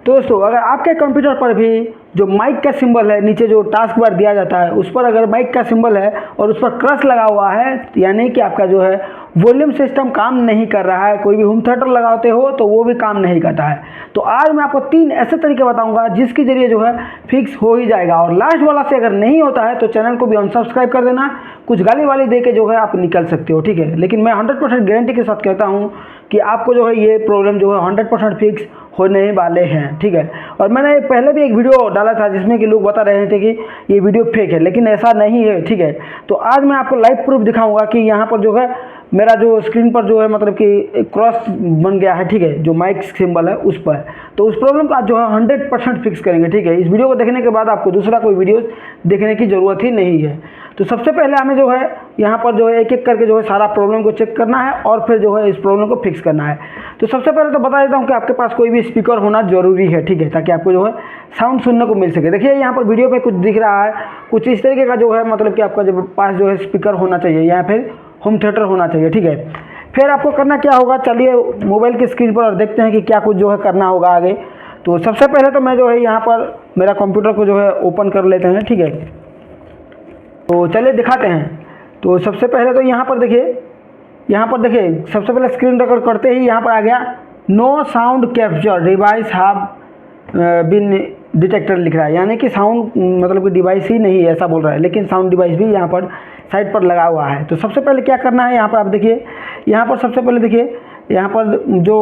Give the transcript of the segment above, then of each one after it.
तो दोस्तों अगर आपके कंप्यूटर पर भी जो माइक का सिंबल है, नीचे जो टास्क बार दिया जाता है उस पर अगर माइक का सिंबल है और उस पर क्रॉस लगा हुआ है, यानी कि आपका जो है वॉल्यूम सिस्टम काम नहीं कर रहा है, कोई भी होम थिएटर लगाते हो तो वो भी काम नहीं करता है। तो आज मैं आपको 3 ऐसे तरीके बताऊंगा जिसके जरिए जो है फिक्स हो ही जाएगा। और लास्ट वाला से अगर नहीं होता है तो चैनल को भी अनसब्सक्राइब कर देना, कुछ गाली वाली दे के जो है आप निकल सकते हो, ठीक है। लेकिन मैं 100% गारंटी के साथ कहता हूँ कि आपको जो है ये प्रॉब्लम जो है 100% फिक्स होने वाले हैं, ठीक है। और मैंने पहले भी एक वीडियो डाला था जिसमें कि लोग बता रहे थे कि ये वीडियो फेक है, लेकिन ऐसा नहीं है, ठीक है। तो आज मैं आपको लाइव प्रूफ दिखाऊंगा कि यहाँ पर जो है मेरा जो स्क्रीन पर जो है मतलब कि क्रॉस बन गया है, ठीक है, जो माइक सिंबल है उस पर। तो उस प्रॉब्लम को आज जो है 100% फिक्स करेंगे, ठीक है। इस वीडियो को देखने के बाद आपको दूसरा कोई वीडियो देखने की ज़रूरत ही नहीं है। तो सबसे पहले हमें जो है यहाँ पर जो है एक एक करके जो है सारा प्रॉब्लम को चेक करना है और फिर जो है इस प्रॉब्लम को फिक्स करना है। तो सबसे पहले तो बता देता हूँ कि आपके पास कोई भी स्पीकर होना जरूरी है, ठीक है, ताकि आपको जो है साउंड सुनने को मिल सके। देखिए यहाँ पर वीडियो पे कुछ दिख रहा है, कुछ इस तरीके का जो है मतलब कि आपका जो पास जो है स्पीकर होना चाहिए या फिर होम थिएटर होना चाहिए, ठीक है। फिर आपको करना क्या होगा, चलिए मोबाइल की स्क्रीन पर और देखते हैं कि क्या कुछ जो है करना होगा आगे। तो सबसे पहले तो मैं जो है यहाँ पर मेरा कंप्यूटर को जो है ओपन कर लेते हैं, ठीक है। तो चलिए दिखाते हैं। तो सबसे पहले तो यहाँ पर देखिए सबसे पहले स्क्रीन रिकॉर्ड करते ही यहाँ पर आ गया no sound capture device have been detector लिख रहा है, यानी कि साउंड मतलब कि डिवाइस ही नहीं है ऐसा बोल रहा है, लेकिन साउंड डिवाइस भी यहाँ पर साइड पर लगा हुआ है। तो सबसे पहले क्या करना है, यहाँ पर आप देखिए, यहाँ पर सबसे पहले देखिए यहाँ पर जो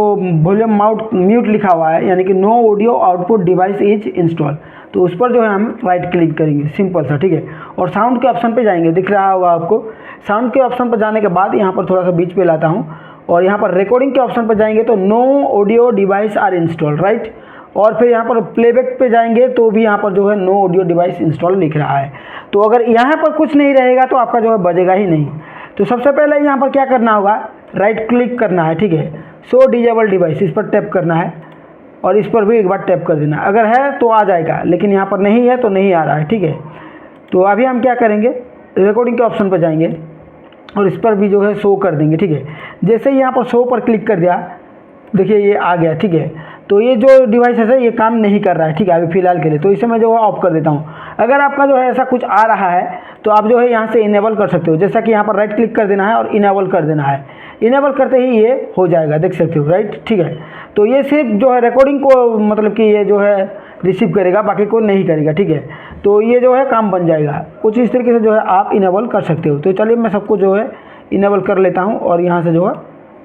वॉल्यूम म्यूट लिखा हुआ है, यानी कि no audio output device is install, तो उस पर जो है हम राइट क्लिक करेंगे, सिंपल सा, ठीक है। और साउंड के ऑप्शन पे जाएंगे, दिख रहा होगा आपको। साउंड के ऑप्शन पर जाने के बाद यहाँ पर थोड़ा सा बीच पे लाता हूँ और यहाँ पर रिकॉर्डिंग के ऑप्शन पर जाएंगे तो no audio device are install, right. और फिर यहाँ पर प्लेबैक पे जाएंगे तो भी यहाँ पर जो है नो ऑडियो डिवाइस इंस्टॉल लिख रहा है। तो अगर यहाँ पर कुछ नहीं रहेगा तो आपका जो है बजेगा ही नहीं। तो सबसे पहले यहाँ पर क्या करना होगा, राइट क्लिक करना है, ठीक है। शो डिजेबल डिवाइस, इस पर टैप करना है और इस पर भी एक बार टैप कर देना। अगर है तो आ जाएगा, लेकिन यहाँ पर नहीं है तो नहीं आ रहा है, ठीक है। तो अभी हम क्या करेंगे, रिकॉर्डिंग के ऑप्शन पर जाएंगे और इस पर भी जो है शो कर देंगे, ठीक है। जैसे ही यहाँ पर शो पर क्लिक कर दिया, देखिए ये आ गया, ठीक है। तो ये जो डिवाइस है ये काम नहीं कर रहा है, ठीक है, अभी फिलहाल के लिए। तो इसे मैं जो है ऑफ कर देता हूँ। अगर आपका जो है ऐसा कुछ आ रहा है तो आप जो है यहाँ से इनेबल कर सकते हो, जैसा कि यहाँ पर राइट क्लिक कर देना है और इनेबल कर देना है। इनेबल करते ही ये हो जाएगा, देख सकते हो, राइट, ठीक है। तो ये सिर्फ जो है रिकॉर्डिंग को मतलब कि ये जो है रिसीव करेगा, बाकी को नहीं करेगा, ठीक है। तो ये जो है काम बन जाएगा। कुछ इस तरीके से जो है आप इनेबल कर सकते हो। तो चलिए मैं सबको जो है इनेबल कर लेता हूँ और यहाँ से जो है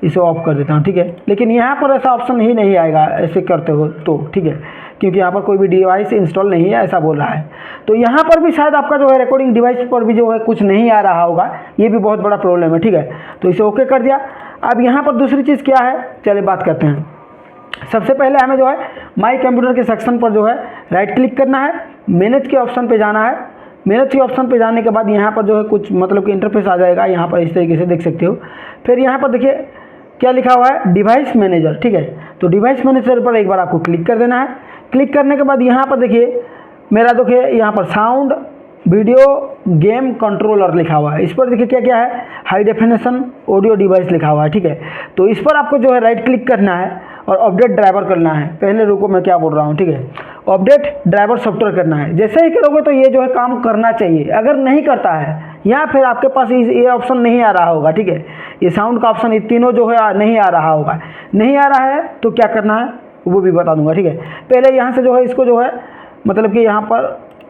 इसे ऑफ कर देता हूँ, ठीक है। लेकिन यहाँ पर ऐसा ऑप्शन ही नहीं आएगा ऐसे करते हो तो, ठीक है, क्योंकि यहाँ पर कोई भी डिवाइस इंस्टॉल नहीं है ऐसा बोल रहा है। तो यहाँ पर भी शायद आपका जो है रिकॉर्डिंग डिवाइस पर भी जो है कुछ नहीं आ रहा होगा, ये भी बहुत बड़ा प्रॉब्लम है, ठीक है। तो इसे ओके कर दिया। अब यहाँ पर दूसरी चीज़ क्या है, चलिए बात करते हैं। सबसे पहले हमें जो है माई कंप्यूटर के सेक्शन पर जो है राइट क्लिक करना है, मैनेज के ऑप्शन पे जाना है। मैनेज के ऑप्शन पे जाने के बाद यहाँ पर जो है कुछ मतलब कि इंटरफेस आ जाएगा, यहाँ पर इस तरीके से देख सकते हो। फिर यहाँ पर देखिए क्या लिखा हुआ है, डिवाइस मैनेजर, ठीक है। तो डिवाइस मैनेजर पर एक बार आपको क्लिक कर देना है। क्लिक करने के बाद यहाँ पर देखिए मेरा देखिए यहाँ पर साउंड वीडियो गेम कंट्रोलर लिखा हुआ है। इस पर देखिए क्या क्या है, हाई डेफिनेशन ऑडियो डिवाइस लिखा हुआ है, ठीक है। तो इस पर आपको जो है राइट क्लिक करना है और अपडेट ड्राइवर करना है। पहले रुको मैं क्या बोल रहा हूँ, ठीक है। अपडेट ड्राइवर सॉफ्टवेयर करना है। जैसे ही करोगे तो ये जो है काम करना चाहिए। अगर नहीं करता है या फिर आपके पास ये ऑप्शन नहीं आ रहा होगा, ठीक है, ये साउंड का ऑप्शन, ये तीनों जो है नहीं आ रहा होगा, नहीं आ रहा है तो क्या करना है वो भी बता दूंगा, ठीक है। पहले यहाँ से जो है इसको जो है मतलब कि यहाँ पर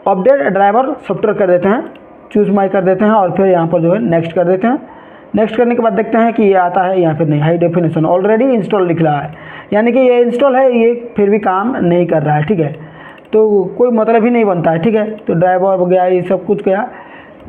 अपडेट ड्राइवर सॉफ्टवेयर कर देते हैं, चूज माई कर देते हैं और फिर यहाँ पर जो है नेक्स्ट कर देते हैं। नेक्स्ट करने के बाद देखते हैं कि ये आता है या फिर नहीं। हाई डेफिनेशन ऑलरेडी इंस्टॉल लिख रहा है, यानी कि ये इंस्टॉल है, ये फिर भी काम नहीं कर रहा है, ठीक है। तो कोई मतलब ही नहीं बनता है, ठीक है। तो ड्राइवर हो गया, ये सब कुछ गया,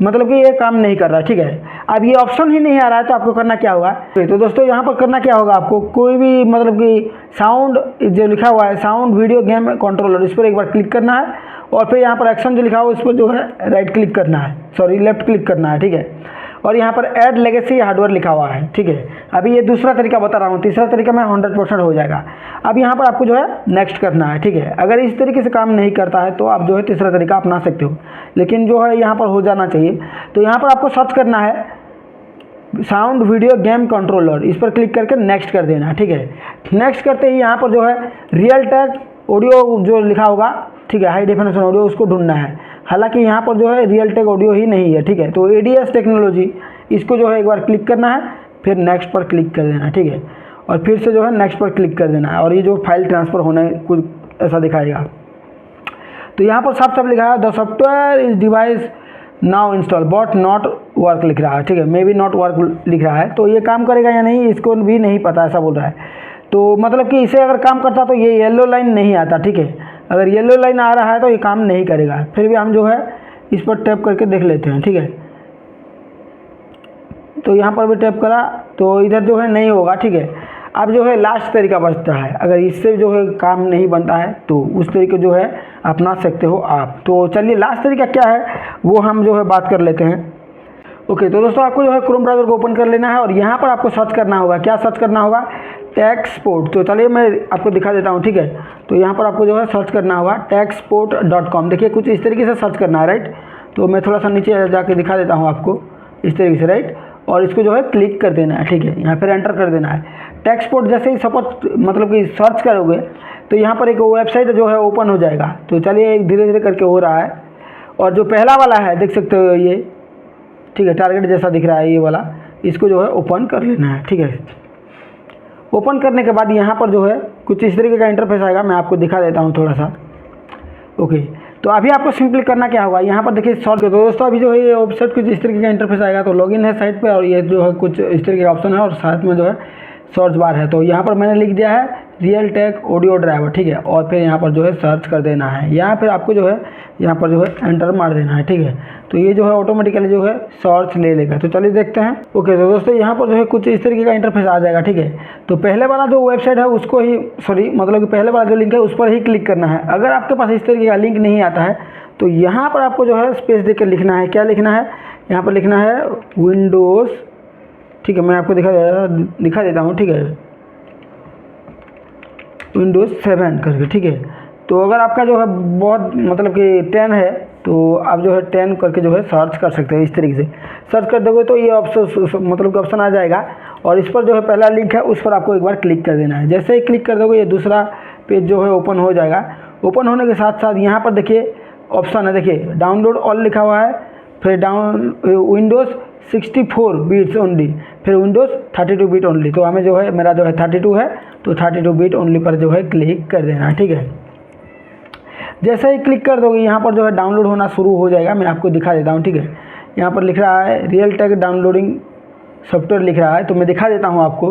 मतलब कि ये काम नहीं कर रहा है, ठीक है। अब ये ऑप्शन ही नहीं आ रहा है तो आपको करना क्या होगा, तो दोस्तों यहाँ पर करना क्या होगा, आपको कोई भी मतलब कि साउंड जो लिखा हुआ है साउंड वीडियो गेम कंट्रोलर, इस पर एक बार क्लिक करना है और फिर यहाँ पर एक्शन जो लिखा हुआ है उस पर जो है राइट क्लिक करना है, सॉरी लेफ्ट क्लिक करना है, ठीक है। और यहाँ पर ऐड लेगेसी हार्डवेयर लिखा हुआ है, ठीक है। अभी ये दूसरा तरीका बता रहा हूँ, तीसरा तरीका में 100% हो जाएगा। अब यहाँ पर आपको जो है नेक्स्ट करना है, ठीक है। अगर इस तरीके से काम नहीं करता है तो आप जो है तीसरा तरीका अपना सकते हो, लेकिन जो है यहाँ पर हो जाना चाहिए। तो यहाँ पर आपको सर्च करना है साउंड वीडियो गेम कंट्रोलर, इस पर क्लिक करके नेक्स्ट कर देना, ठीक है। नेक्स्ट करते ही यहाँ पर जो है रियल टेक ऑडियो जो लिखा होगा, ठीक है, हाई डेफिनेशन ऑडियो, उसको ढूंढना है। हालांकि यहाँ पर जो है रियल टेक ऑडियो ही नहीं है, ठीक है। तो ADS टेक्नोलॉजी, इसको जो है एक बार क्लिक करना है, फिर नेक्स्ट पर क्लिक कर देना है, ठीक है, और फिर से जो है नेक्स्ट पर क्लिक कर देना है, और ये जो फाइल ट्रांसफ़र होने कुछ ऐसा दिखाएगा। तो यहाँ पर साफ साफ लिखा है the software is device now install but not work लिख रहा है, ठीक है, मे बी नॉट वर्क लिख रहा है। तो ये काम करेगा या नहीं इसको भी नहीं पता, ऐसा बोल रहा है। तो मतलब कि इसे अगर काम करता तो ये येलो लाइन नहीं आता, ठीक है। अगर येलो लाइन आ रहा है तो ये काम नहीं करेगा। फिर भी हम जो है इस पर टैप करके देख लेते हैं, ठीक है। तो यहाँ पर भी टैप करा तो इधर जो है नहीं होगा, ठीक है। अब जो है लास्ट तरीका बचता है, अगर इससे जो है काम नहीं बनता है तो उस तरीके जो है अपना सकते हो आप। तो चलिए लास्ट तरीका क्या है वो हम जो है बात कर लेते हैं। ओके, तो दोस्तों आपको जो है क्रोम ब्राउज़र को ओपन कर लेना है और यहाँ पर आपको सर्च करना होगा। क्या सर्च करना होगा? टैक्सपोर्ट। तो चलिए मैं आपको दिखा देता हूँ, ठीक है। तो यहाँ पर आपको जो है सर्च करना होगा taxport.com। देखिए कुछ इस तरीके से सर्च करना है, राइट। तो मैं थोड़ा सा नीचे जाके दिखा देता हूँ आपको इस तरीके से, राइट। और इसको जो है क्लिक कर देना है, ठीक है। यहाँ पर एंटर कर देना है। टैक्सपोर्ट जैसे ही सपोज मतलब कि सर्च करोगे तो यहाँ पर एक वेबसाइट जो है ओपन हो जाएगा। तो चलिए धीरे धीरे करके हो रहा है। और जो पहला वाला है देख सकते हो ये, ठीक है, टारगेट जैसा दिख रहा है ये वाला, इसको जो है ओपन कर लेना है, ठीक है। ओपन करने के बाद यहाँ पर जो है कुछ इस तरीके का इंटरफेस आएगा। मैं आपको दिखा देता हूँ थोड़ा सा। ओके, तो अभी आपको सिंपली करना क्या होगा, यहाँ पर देखिए सर्च। तो दोस्तों अभी जो है ये वेबसाइट कुछ इस तरीके का इंटरफेस आएगा। तो लॉगिन है साइट पे और ये जो है कुछ इस तरीके का ऑप्शन है और साथ में जो है सर्च बार है। तो यहाँ पर मैंने लिख दिया है रियल टेक ऑडियो ड्राइवर, ठीक है। और फिर यहाँ पर जो है सर्च कर देना है, या फिर आपको जो है यहाँ पर जो है एंटर मार देना है, ठीक है। तो ये जो है ऑटोमेटिकली जो है सर्च ले लेगा। तो चलिए देखते हैं। ओके, तो दोस्तों यहाँ पर जो है कुछ इस तरीके का इंटरफेस आ जाएगा, ठीक है। तो पहले वाला जो वेबसाइट है उसको ही मतलब कि पहले वाला जो लिंक है उस पर ही क्लिक करना है। अगर आपके पास इस तरीके का लिंक नहीं आता है तो यहाँ पर आपको जो है स्पेस देकर लिखना है। क्या लिखना है? यहाँ पर लिखना है विंडोज़, ठीक है। मैं आपको दिखा देता हूँ, ठीक है, विंडोज़ 7 करके, ठीक है। तो अगर आपका जो है बहुत मतलब कि 10 है तो आप जो है 10 करके जो है सर्च कर सकते हैं। इस तरीके से सर्च कर दोगे तो ये ऑप्शन मतलब कि ऑप्शन आ जाएगा और इस पर जो है पहला लिंक है उस पर आपको एक बार क्लिक कर देना है। जैसे ही क्लिक कर दोगे ये दूसरा पेज जो है ओपन हो जाएगा। ओपन होने के साथ साथ यहाँ पर देखिए ऑप्शन है, देखिए डाउनलोड ऑल लिखा हुआ है, फिर विंडोज़ 64 बिट्स ओनली, फिर विंडोज़ 32 बिट ओनली। तो हमें जो है मेरा जो है 32 है तो 32 बिट ओनली पर जो है क्लिक कर देना है, ठीक है। जैसे ही क्लिक कर दोगे यहाँ पर जो है डाउनलोड होना शुरू हो जाएगा। मैं आपको दिखा देता हूँ, ठीक है। यहाँ पर लिख रहा है रियल टेक डाउनलोडिंग सॉफ्टवेयर लिख रहा है, तो मैं दिखा देता हूँ आपको।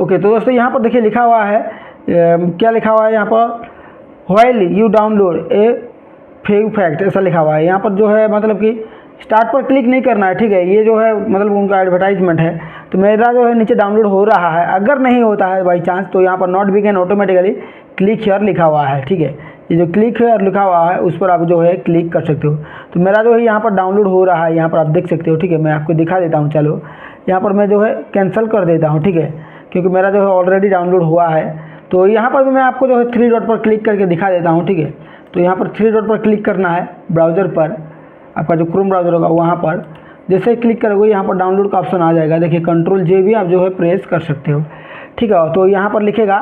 ओके, तो दोस्तों यहाँ पर देखिए लिखा हुआ है, क्या लिखा हुआ है यहाँ पर, while you download A fake fact, ऐसा लिखा हुआ है। यहाँ पर जो है मतलब कि स्टार्ट पर क्लिक नहीं करना है, ठीक है। ये जो है मतलब उनका एडवर्टाइजमेंट है। तो मेरा जो है नीचे डाउनलोड हो रहा है। अगर नहीं होता है बाई चांस तो यहाँ पर not begin automatically click here लिखा हुआ है, ठीक है। ये जो क्लिक हियर लिखा हुआ है उस पर आप जो है क्लिक कर सकते हो। तो मेरा जो है यहाँ पर डाउनलोड हो रहा है, यहाँ पर आप देख सकते हो, ठीक है। मैं आपको दिखा देता हूँ। चलो यहाँ पर मैं जो है कैंसिल कर देता हूँ, ठीक है, क्योंकि मेरा जो है ऑलरेडी डाउनलोड हुआ है। तो यहाँ पर भी मैं आपको जो है 3 डॉट पर क्लिक करके दिखा देता हूँ, ठीक है। तो यहाँ पर 3 डॉट पर क्लिक करना है ब्राउज़र पर, आपका जो क्रोम ब्राउज़र होगा वहाँ पर। जैसे ही क्लिक करोगे यहाँ पर डाउनलोड का ऑप्शन आ जाएगा। देखिए Ctrl+J भी आप जो है प्रेस कर सकते हो, ठीक है। तो यहाँ पर लिखेगा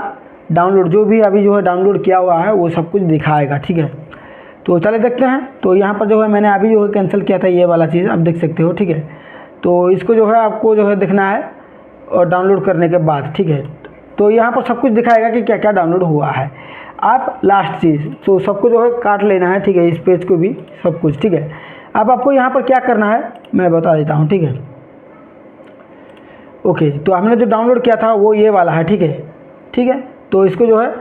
डाउनलोड, जो भी अभी जो है डाउनलोड किया हुआ है वो सब कुछ दिखाएगा, ठीक है। तो चले देखते हैं। तो यहाँ पर जो है मैंने अभी जो है कैंसिल किया था ये वाला चीज़, आप देख सकते हो, ठीक है। तो इसको जो है आपको जो है देखना है और डाउनलोड करने के बाद, ठीक है। तो यहाँ पर सब कुछ दिखाएगा कि क्या क्या डाउनलोड हुआ है। आप लास्ट चीज़ तो सबको जो है काट लेना है, ठीक है, इस पेज को भी सब कुछ, ठीक है। अब आपको यहाँ पर क्या करना है मैं बता देता हूँ, ठीक है। ओके, तो हमने जो डाउनलोड किया था वो ये वाला है, ठीक है, ठीक है। तो इसको जो है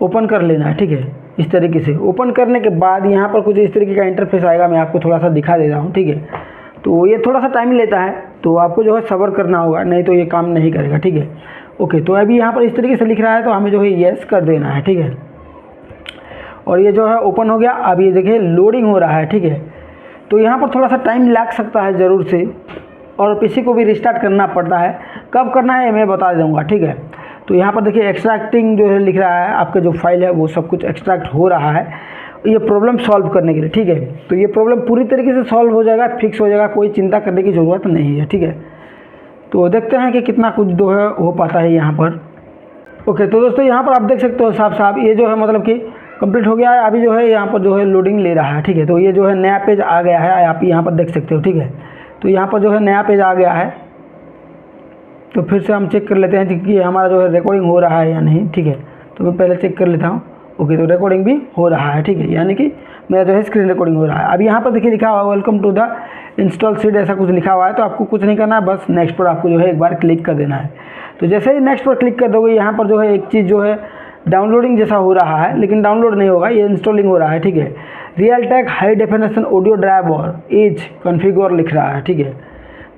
ओपन कर लेना है, ठीक है, इस तरीके से। ओपन करने के बाद यहाँ पर कुछ इस तरीके का इंटरफेस आएगा। मैं आपको थोड़ा सा दिखा देता हूँ, ठीक है। तो ये थोड़ा सा टाइम लेता है तो आपको जो है सब्र करना होगा, नहीं तो ये काम नहीं करेगा, ठीक है। ओके, तो अभी यहाँ पर इस तरीके से लिख रहा है तो हमें जो है येस कर देना है, ठीक है। और ये जो है ओपन हो गया। अब ये देखिए लोडिंग हो रहा है, ठीक है। तो यहाँ पर थोड़ा सा टाइम लग सकता है ज़रूर से, और पीसी को भी रिस्टार्ट करना पड़ता है। कब करना है मैं बता दूँगा, ठीक है। तो यहाँ पर देखिए एक्सट्रैक्टिंग जो है लिख रहा है, आपका जो फाइल है वो सब कुछ एक्सट्रैक्ट हो रहा है ये प्रॉब्लम सॉल्व करने के लिए, ठीक है। तो ये प्रॉब्लम पूरी तरीके से सॉल्व हो जाएगा, फिक्स हो जाएगा, कोई चिंता करने की ज़रूरत नहीं है, ठीक है। तो देखते हैं कि कितना कुछ जो है हो पाता है यहाँ पर। ओके, तो दोस्तों यहाँ पर आप देख सकते हो साफ साफ ये जो है मतलब कि कंप्लीट हो गया है। अभी जो है यहाँ पर जो है लोडिंग ले रहा है, ठीक है। तो ये जो है नया पेज आ गया है, आप यहाँ पर देख सकते हो, ठीक है। तो यहाँ पर जो है नया पेज आ गया है। तो फिर से हम चेक कर लेते हैं कि हमारा जो है रिकॉर्डिंग हो रहा है या नहीं, ठीक है। तो मैं पहले चेक कर लेता हूँ। ओके, तो रिकॉर्डिंग भी हो रहा है, ठीक है, यानी कि मेरा जो है स्क्रीन रिकॉर्डिंग हो रहा है। अब यहाँ पर देखिए लिखा हुआ है welcome to the InstallShield, ऐसा कुछ लिखा हुआ है। तो आपको कुछ नहीं करना है, बस नेक्स्ट पर आपको जो है एक बार क्लिक कर देना है। तो जैसे ही नेक्स्ट पर क्लिक कर दोगे, यहाँ पर जो है एक चीज़ जो है डाउनलोडिंग जैसा हो रहा है, लेकिन डाउनलोड नहीं होगा, ये इंस्टॉलिंग हो रहा है, ठीक है। Realtek high definition audio driver is configure लिख रहा है, ठीक है।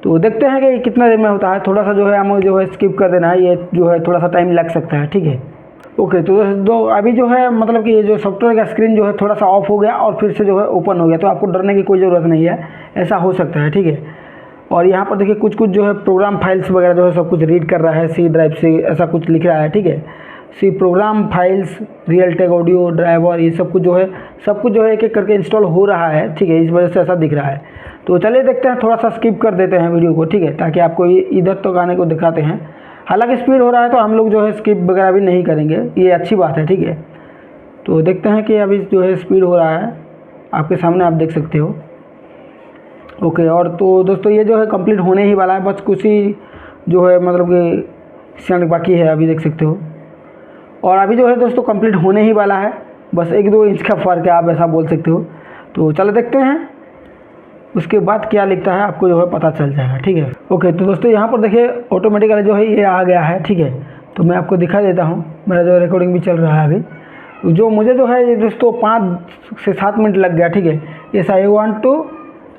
तो देखते हैं कि कितना देर में होता है। थोड़ा सा जो है हमें जो है स्किप कर देना है, ये जो है थोड़ा सा टाइम लग सकता है, ठीक है। ओके, तो दोस्तों अभी जो है मतलब कि ये जो सॉफ्टवेयर का स्क्रीन जो है थोड़ा सा ऑफ हो गया और फिर से जो है ओपन हो गया। तो आपको डरने की कोई ज़रूरत नहीं है, ऐसा हो सकता है, ठीक है। और यहाँ पर देखिए कुछ जो है प्रोग्राम फाइल्स वगैरह जो है सब कुछ रीड कर रहा है सी ड्राइव से, ऐसा कुछ लिख रहा है, ठीक है। C program files Realtek audio driver, ये सब कुछ जो है एक एक करके इंस्टॉल हो रहा है, ठीक है। इस वजह से ऐसा दिख रहा है। तो चलिए देखते हैं, थोड़ा सा स्किप कर देते हैं वीडियो को, ठीक है, ताकि आपको इधर तो गाने को दिखाते हैं। हालांकि स्पीड हो रहा है तो हम लोग जो है स्किप वगैरह भी नहीं करेंगे, ये अच्छी बात है, ठीक है। तो देखते हैं कि अभी जो है स्पीड हो रहा है, आपके सामने आप देख सकते हो। ओके, और तो दोस्तों ये जो है कंप्लीट होने ही वाला है, बस कुछ ही जो है मतलब कि सेकंड बाकी है, अभी देख सकते हो। और अभी जो है दोस्तों कंप्लीट होने ही वाला है, बस 1-2 इंच का फ़र्क है, आप ऐसा बोल सकते हो। तो चलो देखते हैं उसके बाद क्या लिखता है, आपको जो है पता चल जाएगा, ठीक है। ओके, तो दोस्तों यहाँ पर देखिए ऑटोमेटिकली जो है ये आ गया है, ठीक है। तो मैं आपको दिखा देता हूँ, मेरा जो रिकॉर्डिंग भी चल रहा है अभी। जो मुझे जो है ये दोस्तों 5 से 7 मिनट लग गया, ठीक है। Yes I want to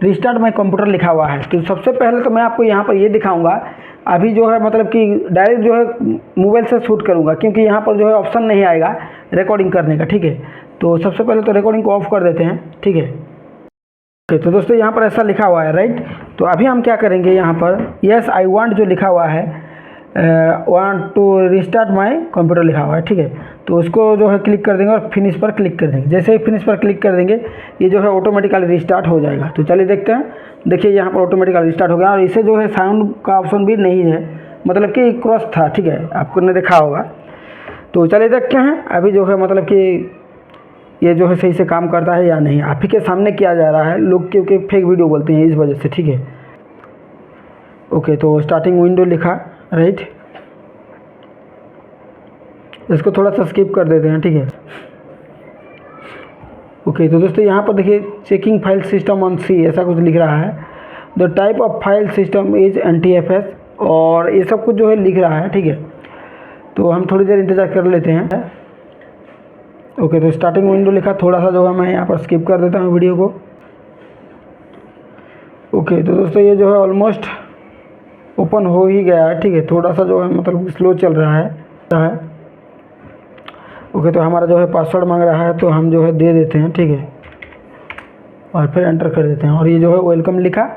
restart my computer लिखा हुआ है। तो सबसे पहले तो मैं आपको यहाँ पर ये दिखाऊंगा, अभी जो है मतलब कि डायरेक्ट जो है मोबाइल से शूट करूँगा, क्योंकि यहाँ पर जो है ऑप्शन नहीं आएगा रिकॉर्डिंग करने का, ठीक है। तो सबसे पहले तो रिकॉर्डिंग को ऑफ कर देते हैं, ठीक है। ओके, तो दोस्तों यहाँ पर ऐसा लिखा हुआ है, राइट। तो अभी हम क्या करेंगे, यहाँ पर यस आई वांट जो लिखा हुआ है, want to restart my computer लिखा हुआ है, ठीक है। तो उसको जो है क्लिक कर देंगे और फिनिश पर क्लिक कर देंगे। जैसे ही फिनिश पर क्लिक कर देंगे, ये जो है ऑटोमेटिकली रिस्टार्ट हो जाएगा। तो चलिए देखते हैं। देखिए यहाँ पर ऑटोमेटिकली रिस्टार्ट हो गया और इसे जो है साउंड का ऑप्शन भी नहीं है, मतलब कि क्रॉस था, ठीक है, आपको ने देखा होगा। तो चलिए देखते हैं अभी जो है मतलब कि ये जो है सही से काम करता है या नहीं। आप ही के सामने किया जा रहा है, लोग क्योंकि फेक वीडियो बोलते हैं इस वजह से, ठीक है। ओके, तो स्टार्टिंग विंडो लिखा, राइट। इसको थोड़ा सा स्किप कर देते हैं, ठीक है। ओके, तो दोस्तों यहाँ पर देखिए चेकिंग फाइल सिस्टम ऑन सी, ऐसा कुछ लिख रहा है। The type of file system is NTFS, और ये सब कुछ जो है लिख रहा है, ठीक है। तो हम थोड़ी देर इंतज़ार कर लेते हैं। ओके, तो स्टार्टिंग विंडो लिखा, थोड़ा सा जो है मैं यहाँ पर स्किप कर देता हूँ वीडियो को। ओके, तो दोस्तों ये जो है ऑलमोस्ट ओपन हो ही गया है, ठीक है। थोड़ा सा जो है मतलब स्लो चल रहा है। ओके, तो हमारा जो है पासवर्ड मांग रहा है, तो हम जो है दे देते हैं, ठीक है, और फिर एंटर कर देते हैं। और ये जो है वेलकम लिखा।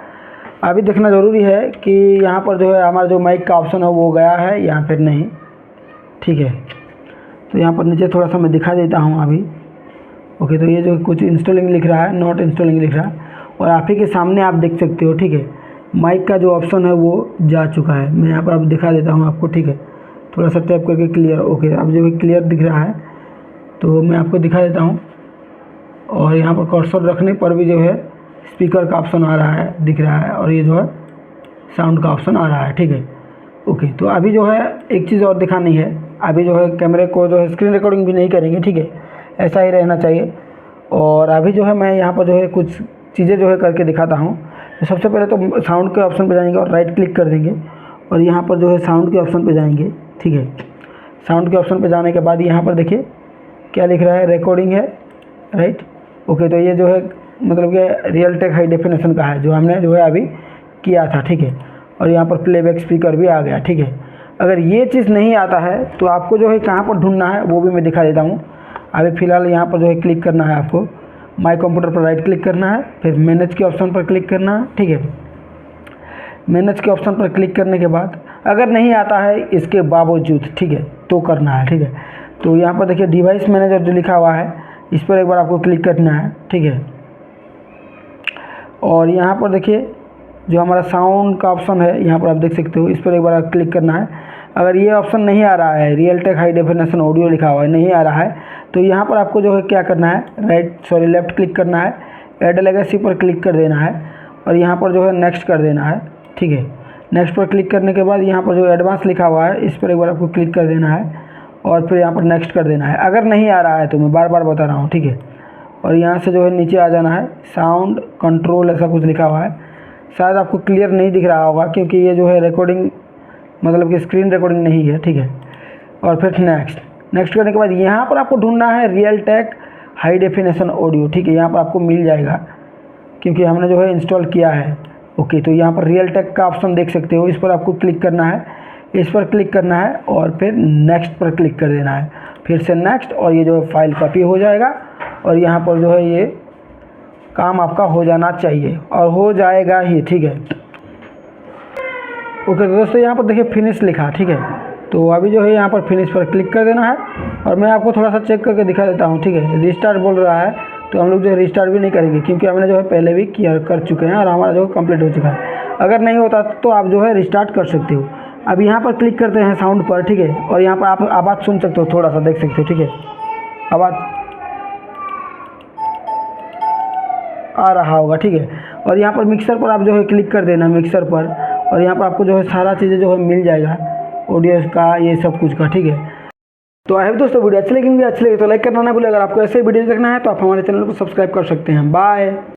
अभी देखना ज़रूरी है कि यहाँ पर जो है हमारा जो माइक का ऑप्शन है वो गया है या फिर नहीं, ठीक है। तो यहाँ पर नीचे थोड़ा सा मैं दिखा देता हूँ अभी। ओके, तो ये जो कुछ इंस्टॉलिंग लिख रहा है, नॉट इंस्टॉलिंग लिख रहा है, और आप ही के सामने आप देख सकते हो, ठीक है। माइक का जो ऑप्शन है वो जा चुका है। मैं यहाँ पर अब दिखा देता हूँ आपको, ठीक है। थोड़ा सा टैप करके क्लियर। ओके, अब जो है क्लियर दिख रहा है, तो मैं आपको दिखा देता हूँ। और यहाँ पर कर्सर रखने पर भी जो है स्पीकर का ऑप्शन आ रहा है, दिख रहा है, और ये जो है साउंड का ऑप्शन आ रहा है, ठीक है। ओके, तो अभी जो है एक चीज़ और दिखानी है। अभी जो है कैमरे को जो है स्क्रीन रिकॉर्डिंग भी नहीं करेंगे, ठीक है, ऐसा ही रहना चाहिए। और अभी जो है मैं यहाँ पर जो है कुछ चीज़ें जो है करके दिखाता हूँ। तो सबसे पहले तो साउंड के ऑप्शन पे जाएंगे और राइट क्लिक कर देंगे, और यहाँ पर जो है साउंड के ऑप्शन पे जाएंगे, ठीक है। साउंड के ऑप्शन पे जाने के बाद यहाँ पर देखिए क्या लिख रहा है, रिकॉर्डिंग है, राइट। ओके, तो ये जो है मतलब कि रियलटेक हाई डेफिनेशन का है, जो हमने जो है अभी किया था, ठीक है। और यहाँ पर प्लेबैक स्पीकर भी आ गया, ठीक है। अगर ये चीज़ नहीं आता है तो आपको जो है कहाँ पर ढूंढना है वो भी मैं दिखा देता हूँ। अभी फ़िलहाल यहाँ पर जो है क्लिक करना है आपको, माई कंप्यूटर पर राइट क्लिक करना है, फिर मैनेज के ऑप्शन पर क्लिक करना है, ठीक है। मैनेज के ऑप्शन पर क्लिक करने के बाद अगर नहीं आता है इसके बावजूद, ठीक है, तो करना है, ठीक है। तो यहाँ पर देखिए डिवाइस मैनेजर जो लिखा हुआ है, इस पर एक बार आपको क्लिक करना है, ठीक है। और यहाँ पर देखिए जो हमारा साउंड का ऑप्शन है, यहाँ पर आप देख सकते हो, इस पर एक बार क्लिक करना है। अगर ये ऑप्शन नहीं आ रहा है, Realtek high definition audio लिखा हुआ है, नहीं आ रहा है, तो यहाँ पर आपको जो है क्या करना है, लेफ़्ट क्लिक करना है, ऐड लेगेसी पर क्लिक कर देना है और यहाँ पर जो है नेक्स्ट कर देना है। ठीक है, नेक्स्ट पर क्लिक करने के बाद यहाँ पर जो एडवांस लिखा हुआ है इस पर एक बार आपको क्लिक कर देना है और फिर यहाँ पर नेक्स्ट कर देना है। अगर नहीं आ रहा है तो मैं बार बार बता रहा हूँ, ठीक है। और यहाँ से जो है नीचे आ जाना है, साउंड कंट्रोल ऐसा कुछ लिखा हुआ है, शायद आपको क्लियर नहीं दिख रहा होगा क्योंकि ये जो है रिकॉर्डिंग मतलब कि स्क्रीन रिकॉर्डिंग नहीं है, ठीक है। और फिर नेक्स्ट करने के बाद यहाँ पर आपको ढूंढना है Realtek high definition audio, ठीक है। यहाँ पर आपको मिल जाएगा क्योंकि हमने जो है इंस्टॉल किया है। ओके, तो यहाँ पर रियल टेक का ऑप्शन देख सकते हो, इस पर आपको क्लिक करना है, इस पर क्लिक करना है और फिर नेक्स्ट पर क्लिक कर देना है, फिर से नेक्स्ट, और ये जो है फाइल कॉपी हो जाएगा और यहाँ पर जो है ये काम आपका हो जाना चाहिए और हो जाएगा ही, ठीक है। ओके तो दोस्तों यहाँ पर देखिए फिनिश लिखा, ठीक है। तो अभी जो है यहाँ पर फिनिश पर क्लिक कर देना है और मैं आपको थोड़ा सा चेक करके दिखा देता हूँ, ठीक है। रिस्टार्ट बोल रहा है तो हम लोग जो है रिस्टार्ट भी नहीं करेंगे क्योंकि हमने जो है पहले भी कर चुके हैं और हमारा जो कंप्लीट हो चुका है। अगर नहीं होता तो आप जो है रिस्टार्ट कर सकते हो। अब यहाँ पर क्लिक करते हैं साउंड पर, ठीक है, और यहाँ पर आप आवाज़ सुन सकते हो, थोड़ा सा देख सकते हो, ठीक है। आवाज़ आ रहा होगा, ठीक है। और यहाँ पर मिक्सर पर आप जो है क्लिक कर देना, मिक्सर पर, और यहाँ पर आपको जो है सारा चीज़ें जो है मिल जाएगा, ऑडियो का, ये सब कुछ का, ठीक है। तो आई होप दोस्तों वीडियो अच्छी लगी तो लाइक करना ना भूलें। अगर आपको ऐसे वीडियो देखना है तो आप हमारे चैनल को सब्सक्राइब कर सकते हैं। बाय।